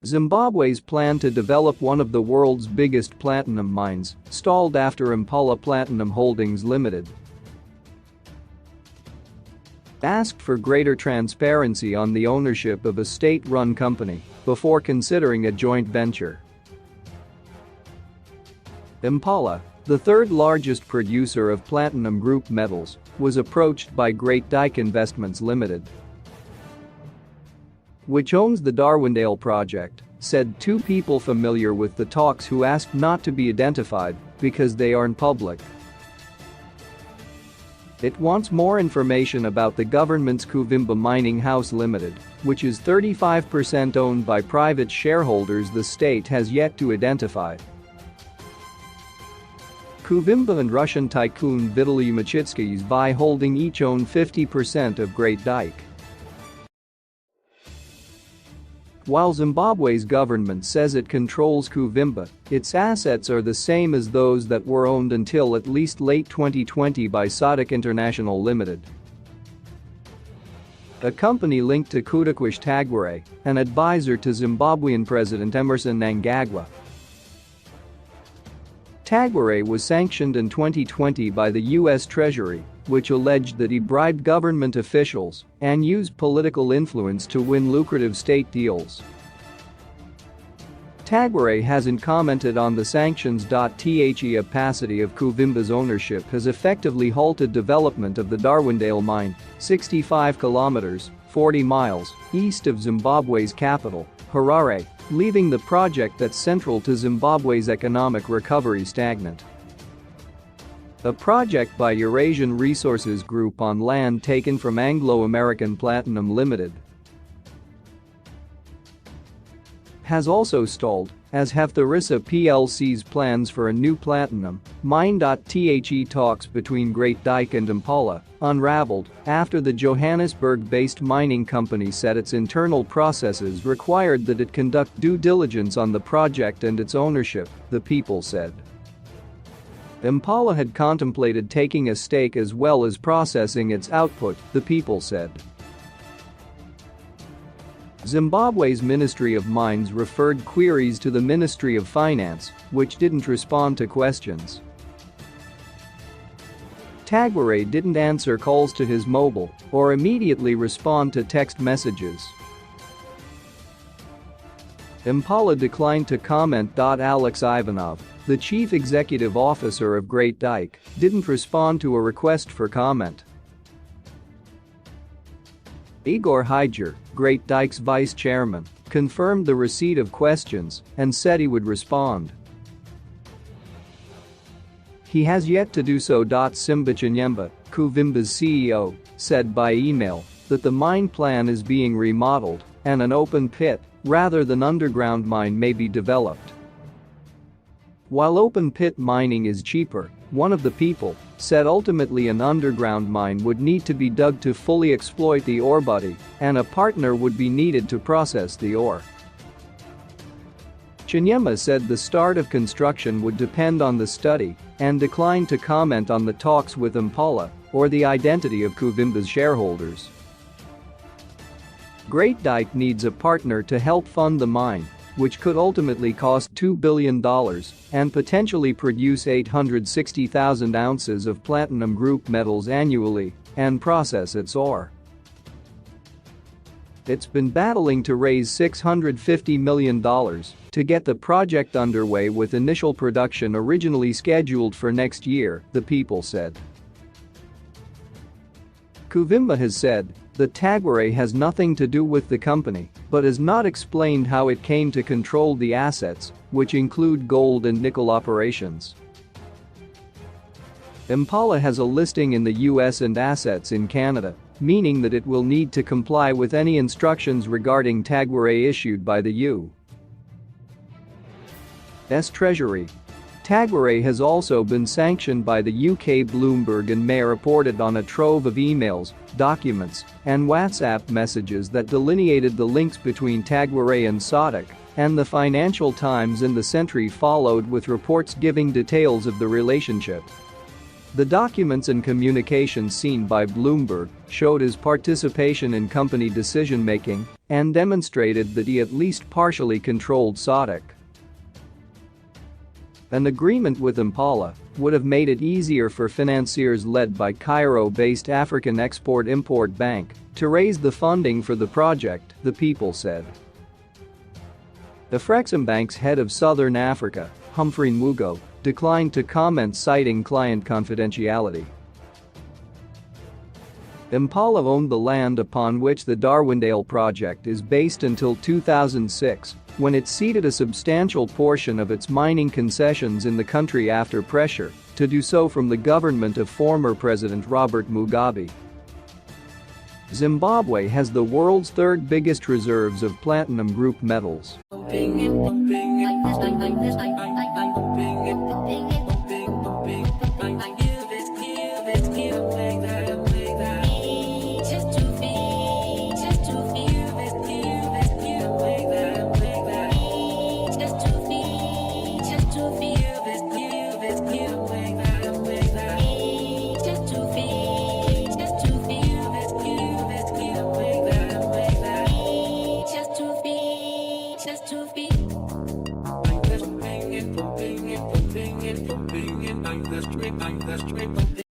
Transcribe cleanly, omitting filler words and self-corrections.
Zimbabwe's plan to develop one of the world's biggest platinum mines stalled after Impala Platinum Holdings Limited asked for greater transparency on the ownership of a state-run company before considering a joint venture. Impala, the third-largest producer of platinum group metals, was approached by Great Dyke Investments Limited, which owns the Darwindale project, said two people familiar with the talks who asked not to be identified because they aren't public. It wants more information about the government's Kuvimba Mining House Limited, which is 35% owned by private shareholders the state has yet to identify. Kuvimba and Russian tycoon Vitaly Machitsky's by holding each own 50% of Great Dyke. While Zimbabwe's government says it controls Kuvimba, its assets are the same as those that were owned until at least late 2020 by Sodic International Limited, a company linked to Kutakwish Tagware, an advisor to Zimbabwean President Emmerson Mnangagwa. Tagware was sanctioned in 2020 by the U.S. Treasury, which alleged that he bribed government officials and used political influence to win lucrative state deals. Tagware hasn't commented on the sanctions. The opacity of Kuvimba's ownership has effectively halted development of the Darwindale mine, 65 kilometers, 40 miles, east of Zimbabwe's capital, Harare, leaving the project that's central to Zimbabwe's economic recovery stagnant. A project by Eurasian Resources Group on land taken from Anglo-American Platinum Limited has also stalled, as have Tharisa plc's plans for a new platinum mine. The talks between Great Dyke and Impala unraveled after the Johannesburg-based mining company said its internal processes required that it conduct due diligence on the project and its ownership, the People said. Impala had contemplated taking a stake as well as processing its output, the People said. Zimbabwe's Ministry of Mines referred queries to the Ministry of Finance, which didn't respond to questions. Tagware didn't answer calls to his mobile or immediately respond to text messages. Impala declined to comment. Alex Ivanov, the chief executive officer of Great Dyke, didn't respond to a request for comment. Igor Hyger, Great Dyke's vice chairman, confirmed the receipt of questions and said he would respond. He has yet to do so. Simba Chinyemba, Kuvimba's CEO, said by email that the mine plan is being remodeled and an open pit, rather than underground mine, may be developed. While open pit mining is cheaper, one of the People said ultimately an underground mine would need to be dug to fully exploit the ore body, and a partner would be needed to process the ore. Chinyema said the start of construction would depend on the study and declined to comment on the talks with Impala or the identity of Kuvimba's shareholders. Great Dyke needs a partner to help fund the mine, which could ultimately cost $2 billion and potentially produce 860,000 ounces of platinum group metals annually and process its ore. It's been battling to raise $650 million to get the project underway, with initial production originally scheduled for next year, the People said. Kuvimba has said that Tagware has nothing to do with the company, but has not explained how it came to control the assets, which include gold and nickel operations. Impala has a listing in the US and assets in Canada, meaning that it will need to comply with any instructions regarding Tagware issued by the U.S. Treasury. Tagware has also been sanctioned by the UK. Bloomberg and May reported on a trove of emails, documents, and WhatsApp messages that delineated the links between Tagware and Sodic, and the Financial Times and the Century followed with reports giving details of the relationship. The documents and communications seen by Bloomberg showed his participation in company decision-making and demonstrated that he at least partially controlled SOTIC. An agreement with Impala would have made it easier for financiers led by Cairo-based African Export-Import Bank to raise the funding for the project, the People said. Afreximbank's head of Southern Africa, Humphrey Mugo, declined to comment, citing client confidentiality. Impala owned the land upon which the Darwindale project is based until 2006, when it ceded a substantial portion of its mining concessions in the country after pressure to do so from the government of former President Robert Mugabe. Zimbabwe has the world's third biggest reserves of platinum group metals. Just to be